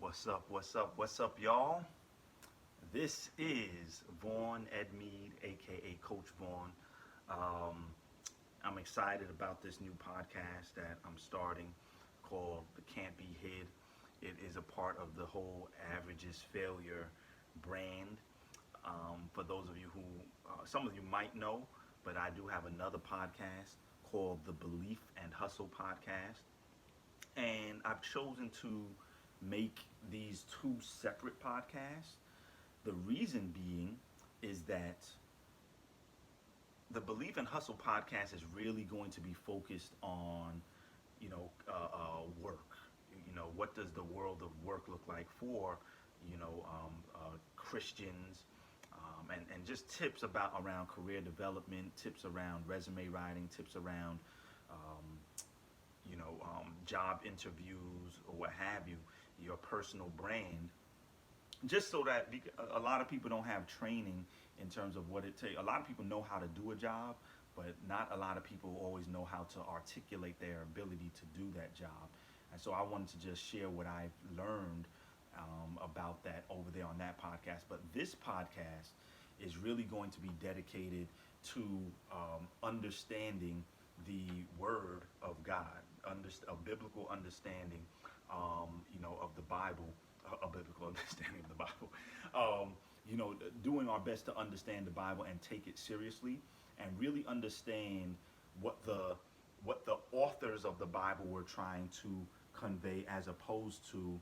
What's up? What's up? What's up, y'all? This is Vaughn Edmead, aka Coach Vaughn. Um, I'm excited about this new podcast that I'm starting called The Can't Be Hid. It is a part of the whole Averages Failure brand. For those of you who, some of you might know, but I do have another podcast called the Belief and Hustle podcast. And I've chosen to make these two separate podcasts. The reason being is that the Believe and Hustle podcast is really going to be focused on, work. What does the world of work look like for, Christians, and just tips about around career development, tips around resume writing, tips around, um, job interviews or what have you, your personal brand, just so that a lot of people don't have training in terms of what it takes. A lot of people know how to do a job, but not a lot of people always know how to articulate their ability to do that job. And so I wanted to just share what I've learned about that over there on that podcast. But this podcast is really going to be dedicated to understanding the Word of God, a biblical understanding, of the Bible, a biblical understanding of the Bible. Doing our best to understand the Bible and take it seriously, and really understand what the authors of the Bible were trying to convey, as opposed to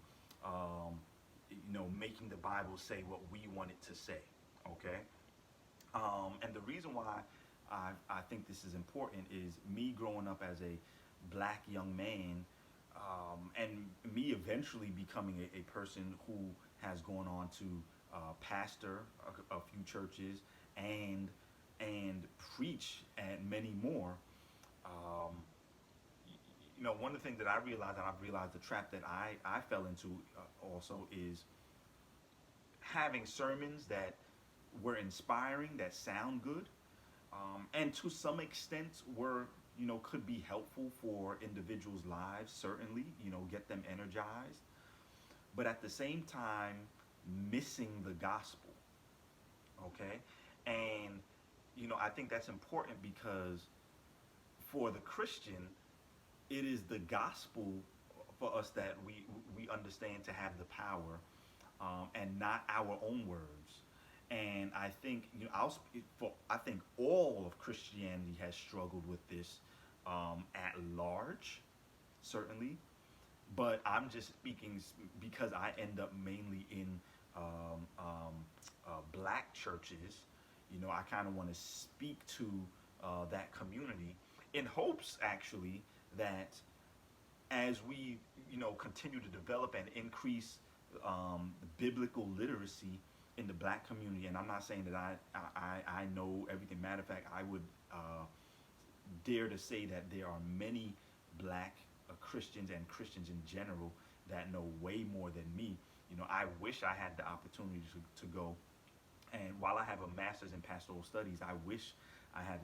making the Bible say what we want it to say. Okay. And the reason why I think this is important is me growing up as a black young man, and me eventually becoming a person who has gone on to pastor a few churches and preach at many more. Um, One of the things that I realized, and I've realized the trap that I fell into also, is having sermons that were inspiring, that sound good, and to some extent were, could be helpful for individuals' lives, certainly, get them energized, but at the same time missing the gospel. Okay. And I think that's important, because for the Christian, it is the gospel for us that we understand to have the power, and not our own words. And I think, I'll speak for, I think all of Christianity has struggled with this, at large, certainly. But I'm just speaking because I end up mainly in black churches. I kind of want to speak to that community, in hopes, actually, that as we, continue to develop and increase biblical literacy in the black community. And I'm not saying that I know everything. Matter of fact, I would dare to say that there are many black Christians and Christians in general that know way more than me. I wish I had the opportunity to go. And while I have a master's in pastoral studies, I wish I had,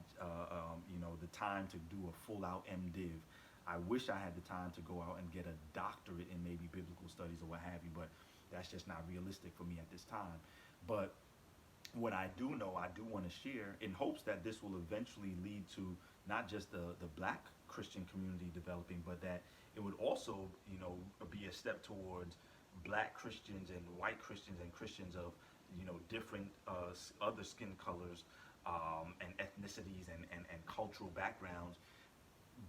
the time to do a full-out MDiv. I wish I had the time to go out and get a doctorate in maybe biblical studies or what have you, but that's just not realistic for me at this time. But what I do know, I do want to share, in hopes that this will eventually lead to not just the black Christian community developing, but that it would also, be a step towards black Christians and white Christians and Christians of, different other skin colors, and ethnicities and cultural backgrounds,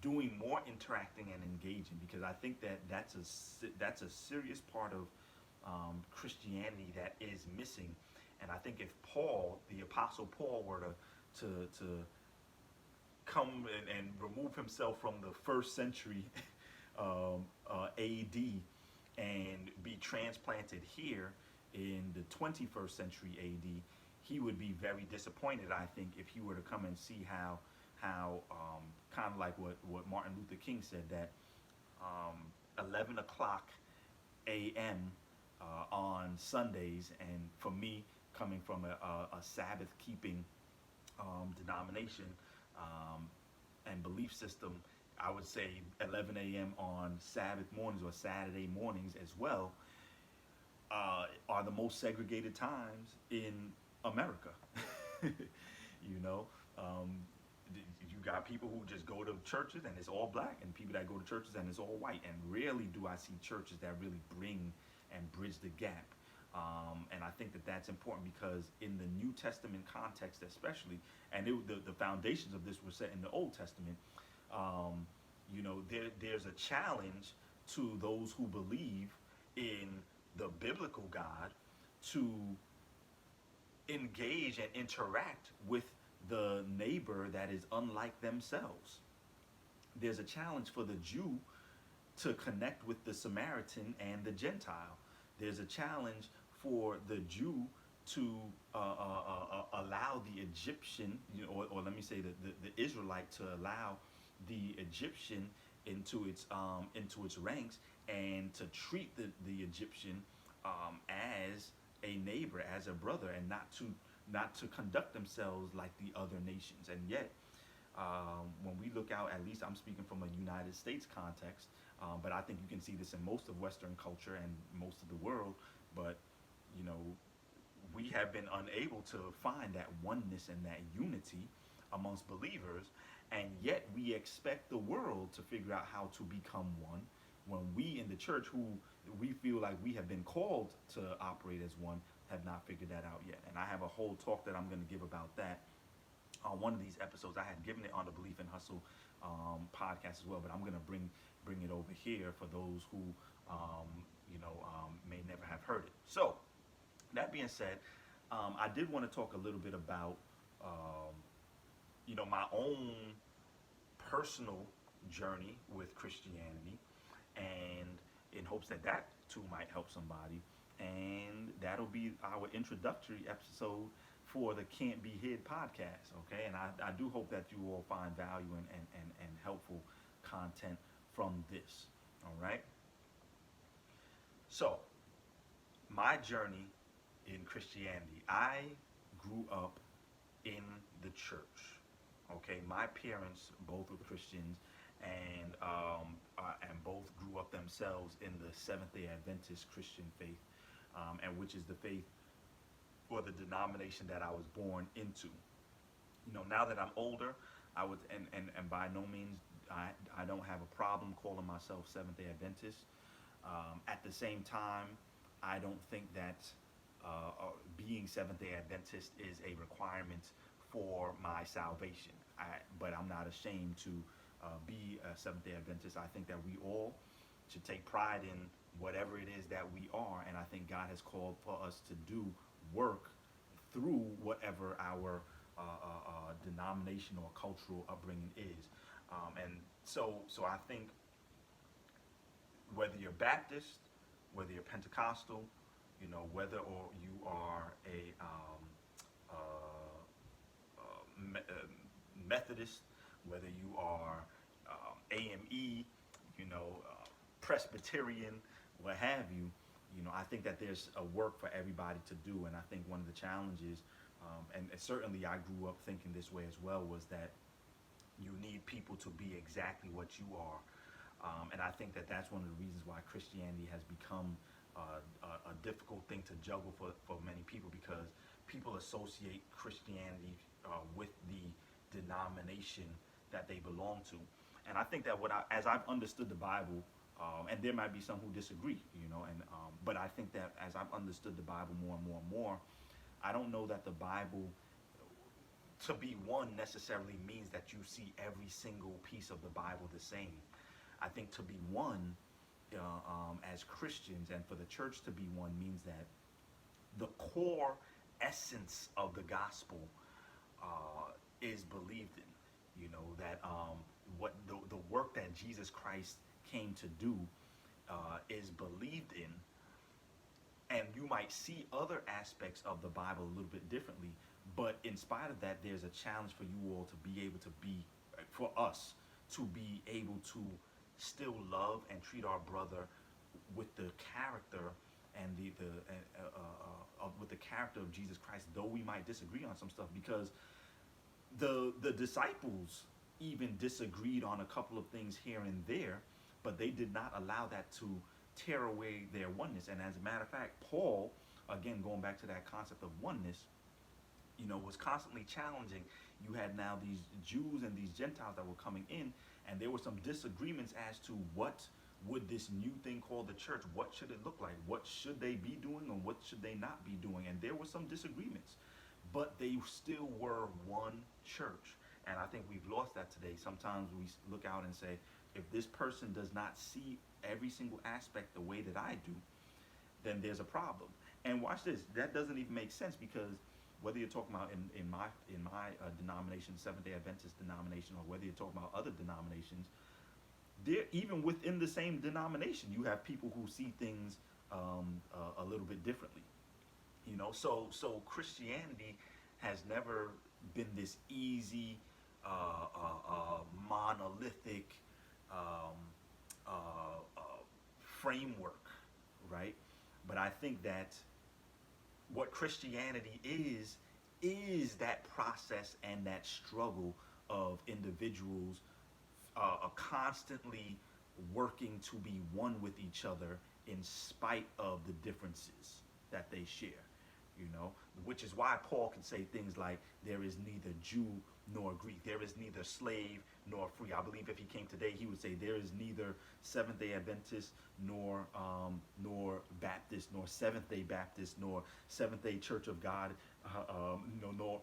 doing more interacting and engaging, because I think that that's a serious part of Christianity that is missing. And I think if Paul, the Apostle Paul, were to come and remove himself from the first century AD and be transplanted here in the 21st century AD, he would be very disappointed, I think, if he were to come and see how kind of like what Martin Luther King said, that 11 o'clock a.m. On Sundays, and for me, coming from a Sabbath keeping denomination and belief system, I would say 11 a.m. on Sabbath mornings or Saturday mornings as well, are the most segregated times in America. you know, um, you got people who just go to churches and it's all black, and people that go to churches and it's all white. And rarely do I see churches that really bring and bridge the gap. And I think that that's important because in the New Testament context, especially, and the foundations of this were set in the Old Testament. Um, there's a challenge to those who believe in the biblical God to engage and interact with the neighbor that is unlike themselves. There's a challenge for the Jew to connect with the Samaritan and the Gentile. There's a challenge for the Jew to allow the Egyptian, or let me say the Israelite, to allow the Egyptian into its ranks, and to treat the Egyptian as a neighbor, as a brother, and not to conduct themselves like the other nations. And yet, when we look out, at least I'm speaking from a United States context, but I think you can see this in most of Western culture and most of the world. But you know, we have been unable to find that oneness and that unity amongst believers, and yet we expect the world to figure out how to become one, when we in the church, who we feel like we have been called to operate as one, have not figured that out yet. And I have a whole talk that I'm going to give about that on one of these episodes. I had given it on the Belief and Hustle podcast as well, but I'm going to bring it over here for those who may never have heard it. So that being said, I did want to talk a little bit about my own personal journey with Christianity, and in hopes that that too might help somebody. And that'll be our introductory episode for the Can't Be Hid podcast, okay? And I do hope that you all find value and helpful content from this, all right? So, my journey in Christianity, I grew up in the church, okay? My parents both were Christians, and both grew up themselves in the Seventh-day Adventist Christian faith, and which is the faith or the denomination that I was born into. Now that I'm older, I would, and by no means, I don't have a problem calling myself Seventh-day Adventist. At the same time, I don't think that being Seventh-day Adventist is a requirement for my salvation. But I'm not ashamed to be a Seventh-day Adventist. I think that we all should take pride in whatever it is that we are, and I think God has called for us to do work through whatever our denomination or cultural upbringing is. And so I think whether you're Baptist, whether you're Pentecostal, whether or you are a Methodist, whether you are AME, Presbyterian, what have you, I think that there's a work for everybody to do. And I think one of the challenges, and certainly I grew up thinking this way as well, was that you need people to be exactly what you are. And I think that that's one of the reasons why Christianity has become a difficult thing to juggle for many people, because people associate Christianity with the denomination that they belong to. And I think that as I've understood the Bible, and there might be some who disagree, but I think that as I've understood the Bible more and more and more, I don't know that the Bible, to be one, necessarily means that you see every single piece of the Bible the same. I think to be one, as Christians, and for the church to be one, means that the core essence of the gospel is believed in. That what the work that Jesus Christ came to do is believed in. And you might see other aspects of the Bible a little bit differently, but in spite of that, there's a challenge for you all to be able to be, for us to be able to still love and treat our brother with the character and with the character of Jesus Christ, though we might disagree on some stuff, because the disciples even disagreed on a couple of things here and there, but they did not allow that to tear away their oneness. And as a matter of fact, Paul, again, going back to that concept of oneness, was constantly challenging. You had now these Jews and these Gentiles that were coming in, and there were some disagreements as to what would this new thing called the church, what should it look like? What should they be doing and what should they not be doing? And there were some disagreements, but they still were one church. And I think we've lost that today. Sometimes we look out and say, if this person does not see every single aspect the way that I do, then there's a problem. And watch this, that doesn't even make sense, because whether you're talking about in my denomination, Seventh-day Adventist denomination, or whether you're talking about other denominations, there, even within the same denomination, you have people who see things a little bit differently. So Christianity has never been this easy, monolithic framework, right? But I think that what Christianity is that process and that struggle of individuals constantly working to be one with each other in spite of the differences that they share, which is why Paul can say things like, there is neither Jew nor Greek, there is neither slave nor free. I believe if he came today, he would say there is neither Seventh-day Adventist nor Baptist, nor Seventh-day Baptist, nor Seventh-day Church of God,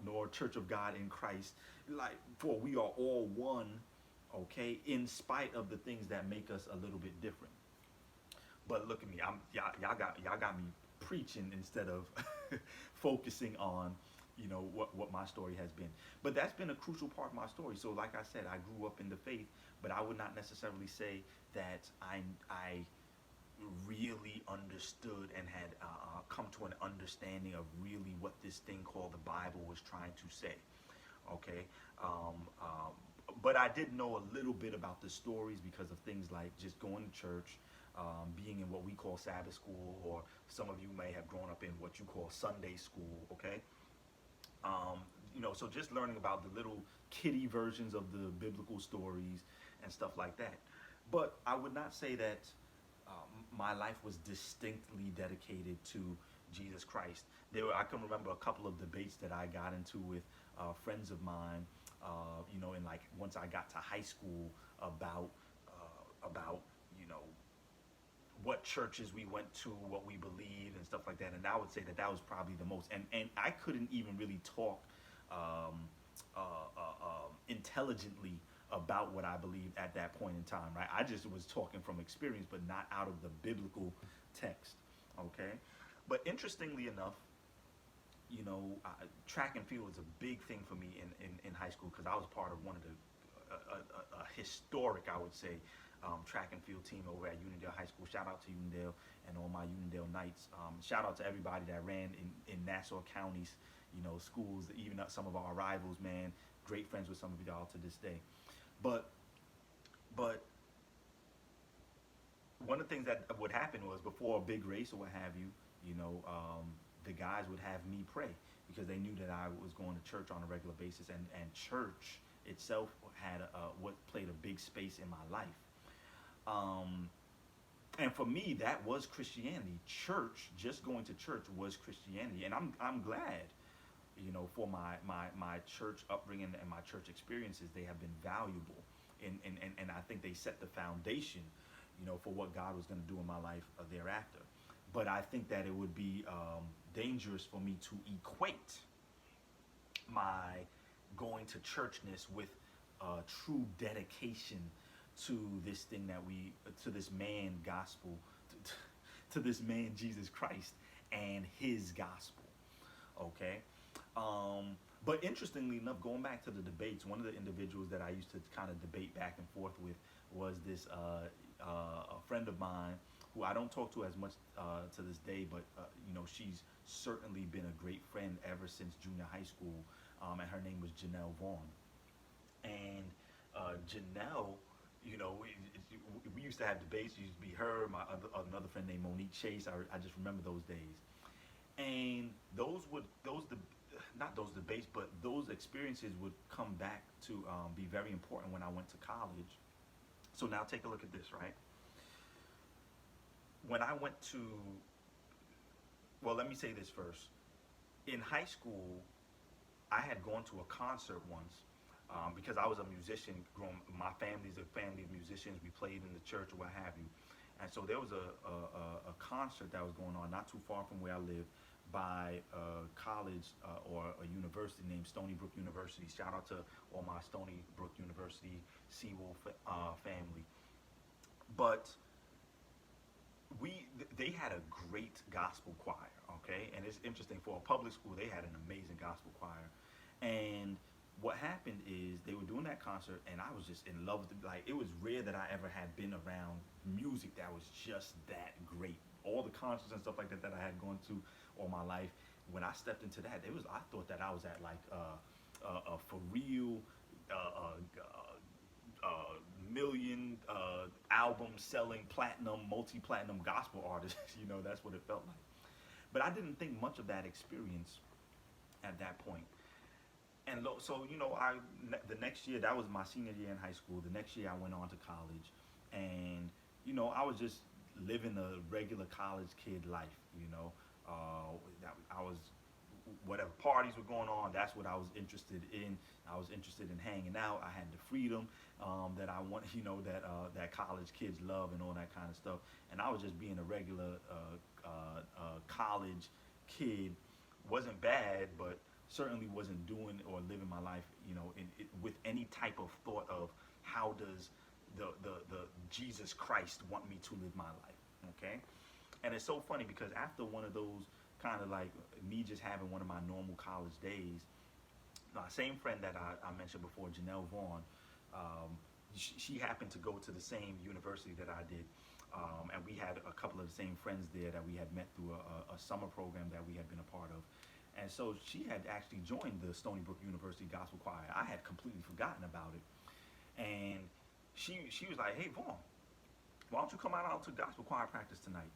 nor Church of God in Christ. Like, for we are all one, okay, in spite of the things that make us a little bit different. But look at me, y'all got me preaching instead of focusing on what my story has been. But that's been a crucial part of my story. So like I said, I grew up in the faith, but I would not necessarily say that I really understood and had come to an understanding of really what this thing called the Bible was trying to say. Okay, but I did know a little bit about the stories because of things like just going to church, being in what we call Sabbath school, or some of you may have grown up in what you call Sunday school. Okay, so just learning about the little kiddie versions of the biblical stories and stuff like that. But I would not say that my life was distinctly dedicated to Jesus Christ. I can remember a couple of debates that I got into with friends of mine, and like once I got to high school about what churches we went to, what we believed, and stuff like that. And I would say that was probably the most. And I couldn't even really talk intelligently about what I believed at that point in time, right? I just was talking from experience, but not out of the biblical text, okay? But interestingly enough, track and field was a big thing for me in high school, because I was part of one of the a historic, I would say, track and field team over at Unidale High School. Shout out to Unidale and all my Unidale Knights. Shout out to everybody that ran in Nassau County's, schools, even some of our rivals, man. Great friends with some of y'all to this day. But one of the things that would happen was, before a big race or what have you, the guys would have me pray, because they knew that I was going to church on a regular basis, and church itself had what played a big space in my life. And for me, that was Christianity. Church, just going to church, was Christianity. And I'm glad, for my church upbringing and my church experiences. They have been valuable, and I think they set the foundation, for what God was going to do in my life thereafter. But I think that it would be dangerous for me to equate my going to churchness with true dedication to this thing to this man gospel, to this man Jesus Christ and his gospel. Okay. But interestingly enough, going back to the debates, one of the individuals that I used to kind of debate back and forth with was this a friend of mine who I don't talk to as much to this day, but she's certainly been a great friend ever since junior high school, and her name was Janelle Wong. And Janelle, we used to have debates. It used to be her, another friend named Monique Chase. I just remember those days. And not those debates, but those experiences would come back to be very important when I went to college. So now take a look at this, right? when I went to, well, let me say this first. In high school, I had gone to a concert once because I was a musician. My family's a family of musicians. We played in the church or what have you. And so there was a concert that was going on not too far from where I live by a college or a university named Stony Brook University. Shout out to all my Stony Brook University Seawolf family. But they had a great gospel choir, okay? And it's interesting, for a public school, they had an amazing gospel choir. And what happened is they were doing that concert, and I was just in love with it. Like, it was rare that I ever had been around music that was just that great. All the concerts and stuff like that I had gone to all my life, when I stepped into that, I thought that I was at like a for real million album selling platinum, multi-platinum gospel artist. That's what it felt like. But I didn't think much of that experience at that point. And so, the next year, that was my senior year in high school. The next year I went on to college, and, I was just living a regular college kid life, I was, whatever parties were going on, that's what I was interested in. I was interested in hanging out. I had the freedom that I want, that college kids love and all that kind of stuff. And I was just being a regular college kid. Wasn't bad, but certainly wasn't doing or living my life, with any type of thought of how does the Jesus Christ want me to live my life, okay? And it's so funny because after one of those kind of like me just having one of my normal college days, my same friend that I mentioned before, Janelle Wong, she happened to go to the same university that I did. And we had a couple of the same friends there that we had met through a summer program that we had been a part of. And so she had actually joined the Stony Brook University Gospel Choir. I had completely forgotten about it. And she was like, "Hey, Vaughn, why don't you come out to gospel choir practice tonight?"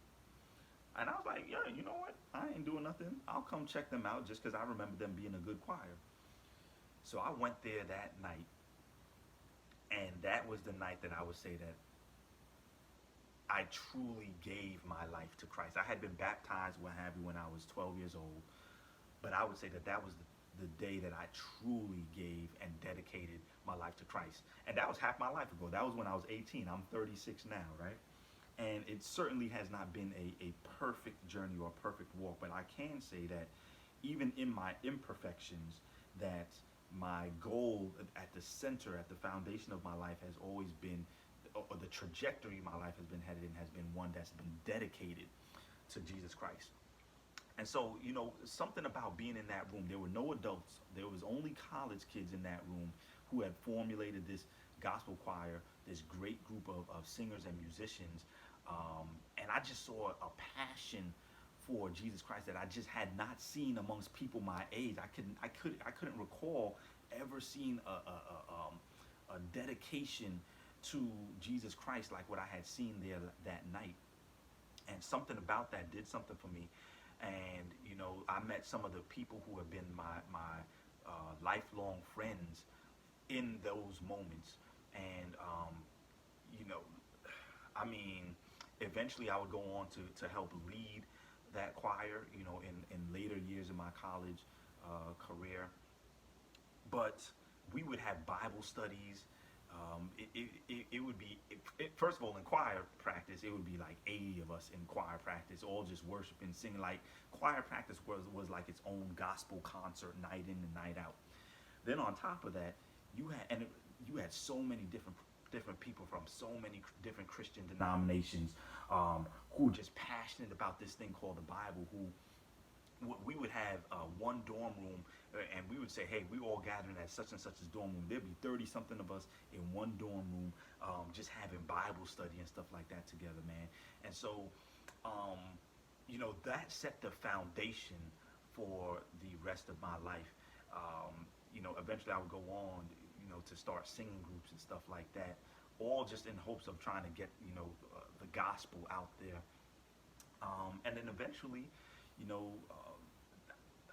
And I was like, "Yeah, you know what? I ain't doing nothing. I'll come check them out just because I remember them being a good choir." So I went there that night. And that was the night that I would say that I truly gave my life to Christ. I had been baptized, what have you, when I was 12 years old. But I would say that was the day that I truly gave and dedicated my life to Christ. And that was half my life ago. That was when I was 18. I'm 36 now, right? And it certainly has not been a perfect journey or a perfect walk. But I can say that even in my imperfections, that my goal at the center, at the foundation of my life has always been, or the trajectory my life has been headed in has been one that's been dedicated to Jesus Christ. And so, something about being in that room, there were no adults. There was only college kids in that room who had formulated this gospel choir, this great group of singers and musicians. And I just saw a passion for Jesus Christ that I just had not seen amongst people my age. I couldn't recall ever seeing a dedication to Jesus Christ like what I had seen there that night. And something about that did something for me. And I met some of the people who have been my lifelong friends in those moments. And eventually I would go on to help lead that choir, in later years of my college career. But we would have Bible studies. It would be, first of all, in choir practice, it would be like 80 of us in choir practice, all just worshiping, singing. Like, choir practice was like its own gospel concert, night in and night out. Then on top of that, you had so many different people from so many different Christian denominations who were just passionate about this thing called the Bible, who we would have one dorm room, and we would say, "Hey, we all gathering at such and such a dorm room." There'd be 30 something of us in one dorm room, just having Bible study and stuff like that together, man. And so, that set the foundation for the rest of my life. Eventually I would go on, to start singing groups and stuff like that, all just in hopes of trying to get, the gospel out there. And then eventually,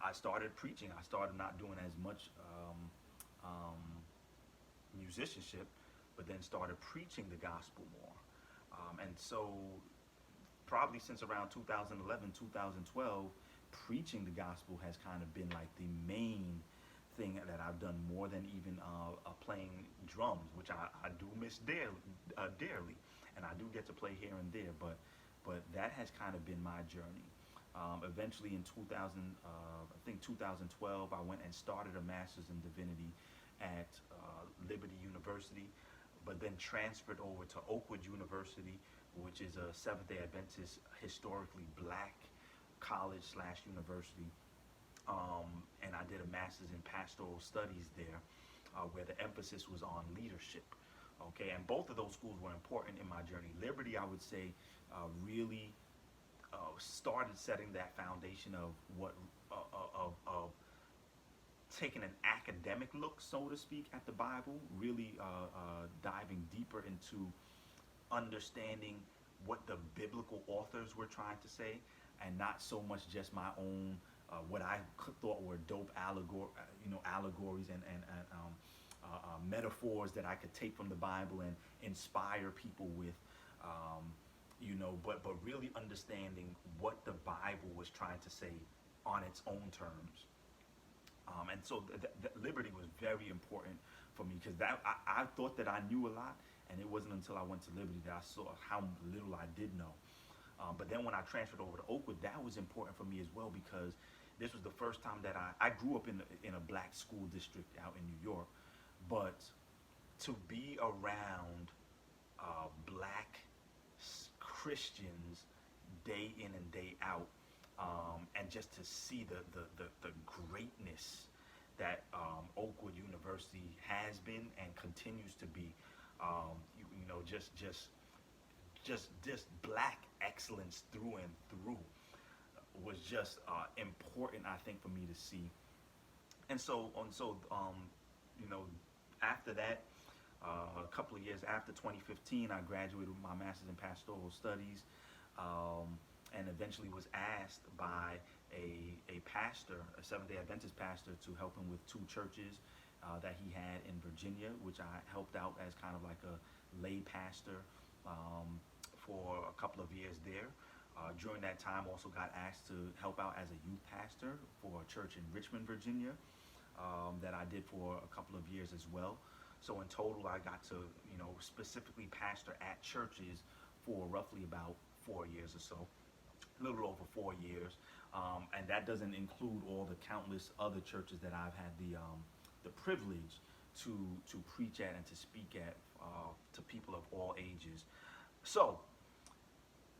I started preaching. I started not doing as much musicianship, but then started preaching the gospel more. And so probably since around 2011, 2012, preaching the gospel has kind of been like the main thing that I've done more than even playing drums, which I do miss dearly, and I do get to play here and there, but that has kind of been my journey. Eventually, in 2012, I went and started a master's in divinity at Liberty University, but then transferred over to Oakwood University, which is a Seventh Day Adventist, historically black college slash university. And I did a master's in pastoral studies there, where the emphasis was on leadership. Okay, and both of those schools were important in my journey. Liberty, I would say, really started setting that foundation of what of taking an academic look, so to speak, at the Bible, really diving deeper into understanding what the biblical authors were trying to say, and not so much just my own what I thought were dope allegories and metaphors that I could take from the Bible and inspire people with. But really understanding what the Bible was trying to say on its own terms. And so Liberty was very important for me, because I thought that I knew a lot, and it wasn't until I went to Liberty that I saw how little I did know. But then when I transferred over to Oakwood, that was important for me as well, because this was the first time that I grew up in a black school district out in New York, but to be around black Christians day in and day out, and just to see the greatness that Oakwood University has been and continues to be, just black excellence through and through, was just important, I think, for me to see. And so after that, a couple of years after 2015, I graduated with my master's in pastoral studies, and eventually was asked by a pastor, a Seventh-day Adventist pastor, to help him with two churches that he had in Virginia, which I helped out as kind of like a lay pastor for a couple of years there. During that time, also got asked to help out as a youth pastor for a church in Richmond, Virginia, that I did for a couple of years as well. So in total, I got to, specifically pastor at churches for roughly about 4 years or so, a little over 4 years. And that doesn't include all the countless other churches that I've had the privilege to preach at and to speak at to people of all ages. So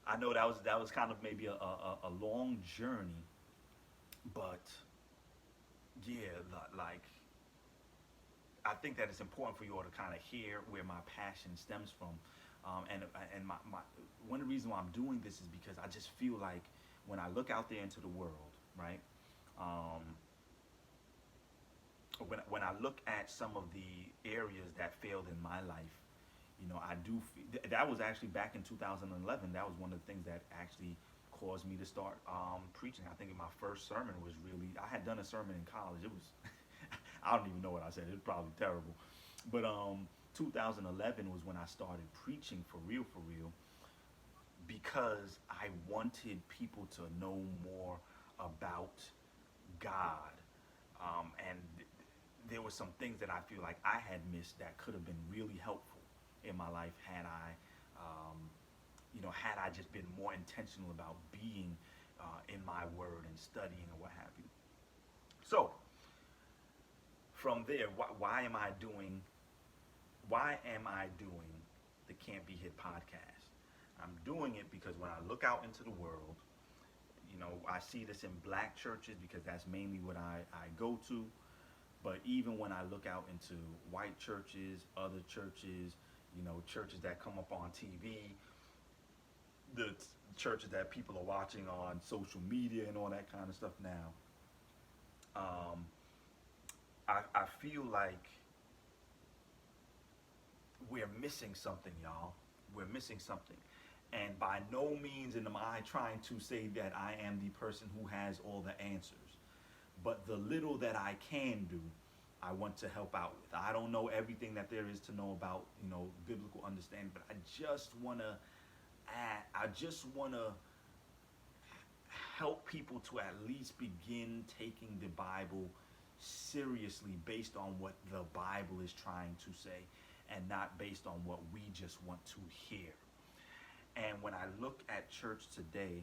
I know that was kind of maybe a long journey, but yeah, like, I think that it's important for you all to kind of hear where my passion stems from. And my one of the reasons why I'm doing this is because I just feel like when I look out there into the world, right? When I look at some of the areas that failed in my life, I do feel that was actually back in 2011. That was one of the things that actually caused me to start preaching. I think my first sermon was really, I had done a sermon in college. It was, I don't even know what I said. It was probably terrible. But 2011 was when I started preaching for real, because I wanted people to know more about God. And there were some things that I feel like I had missed that could have been really helpful in my life had I just been more intentional about being in my word and studying and what have you. So from there, why am I doing the Can't Be Hid podcast? I'm doing it because when I look out into the world, I see this in black churches because that's mainly what I go to. But even when I look out into white churches, other churches, churches that come up on TV, the churches that people are watching on social media and all that kind of stuff now, I feel like we're missing something, y'all. We're missing something. And by no means am I trying to say that I am the person who has all the answers. But the little that I can do, I want to help out with. I don't know everything that there is to know about, biblical understanding, but I just want to help people to at least begin taking the Bible seriously based on what the Bible is trying to say and not based on what we just want to hear. And when I look at church today,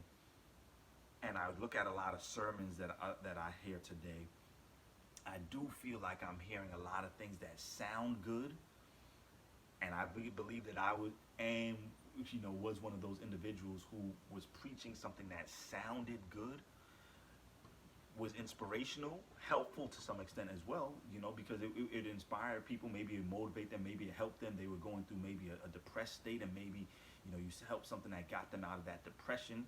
and I look at a lot of sermons that I hear today, I do feel like I'm hearing a lot of things that sound good, and I believe that I would and was one of those individuals who was preaching something that sounded good, was inspirational, helpful to some extent as well, because it inspired people, maybe it motivated them, maybe it helped them. They were going through maybe a depressed state, and maybe you helped something that got them out of that depression.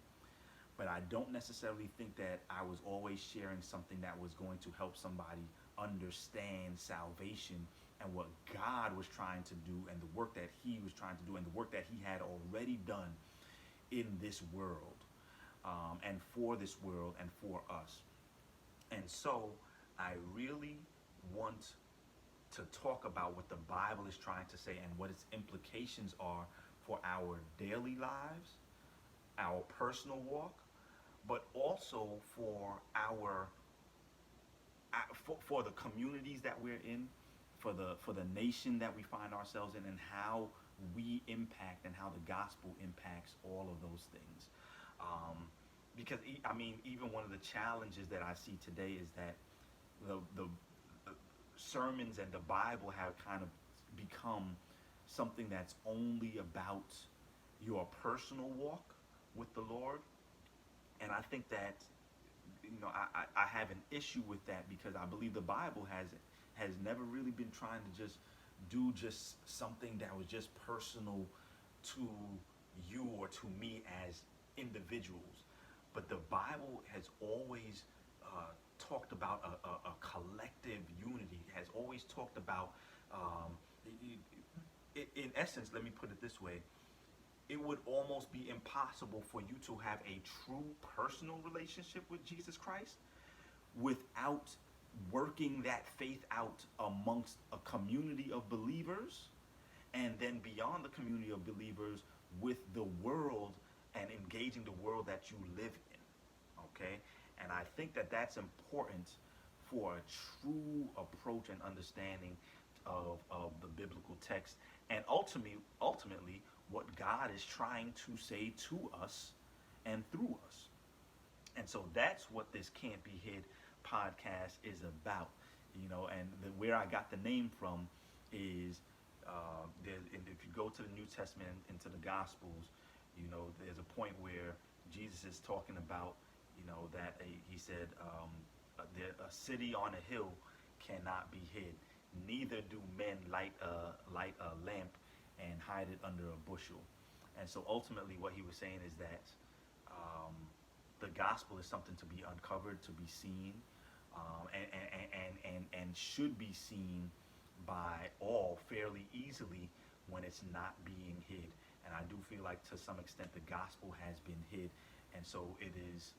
But I don't necessarily think that I was always sharing something that was going to help somebody understand salvation and what God was trying to do and the work that he was trying to do and the work that he had already done in this world, and for this world and for us. And so I really want to talk about what the Bible is trying to say and what its implications are for our daily lives, our personal walk, but also for for the communities that we're in, for the nation that we find ourselves in, and how we impact and how the gospel impacts all of those things. Because even one of the challenges that I see today is that the sermons and the Bible have kind of become something that's only about your personal walk with the Lord. And I think that I have an issue with that, because I believe the Bible has never really been trying to just do just something that was just personal to you or to me as individuals. But the Bible has always talked about a collective unity, has always talked about, in essence, let me put it this way, it would almost be impossible for you to have a true personal relationship with Jesus Christ without working that faith out amongst a community of believers, and then beyond the community of believers with the world and engaging the world that you live in. Okay? And I think that that's important for a true approach and understanding of the biblical text, and ultimately what God is trying to say to us and through us. And so that's what this Can't Be Hid podcast is about. And where I got the name from is, if you go to the New Testament, into the Gospels, there's a point where Jesus is talking about, that he said, a city on a hill cannot be hid. Neither do men light a lamp and hide it under a bushel. And so ultimately what he was saying is that the gospel is something to be uncovered, to be seen, and should be seen by all fairly easily when it's not being hid. And I do feel like to some extent the gospel has been hid. And so it is,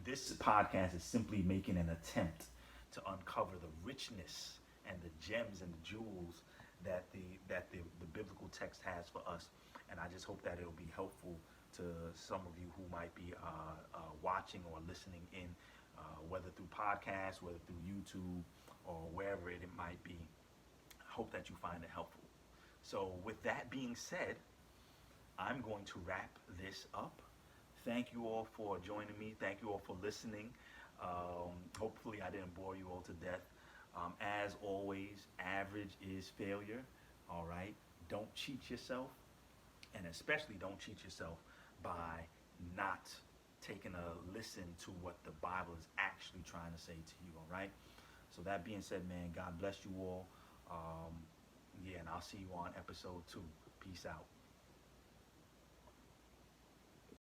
this podcast is simply making an attempt to uncover the richness and the gems and the jewels that the biblical text has for us. And I just hope that it'll be helpful to some of you who might be watching or listening in, whether through podcasts, whether through YouTube, or wherever it might be. I hope that you find it helpful. So with that being said, I'm going to wrap this up. Thank you all for joining me. Thank you all for listening. Hopefully I didn't bore you all to death. As always, average is failure. All right? Don't cheat yourself. And especially don't cheat yourself by not taking a listen to what the Bible is actually trying to say to you. All right? So that being said, man, God bless you all. And I'll see you on episode 2. Peace out.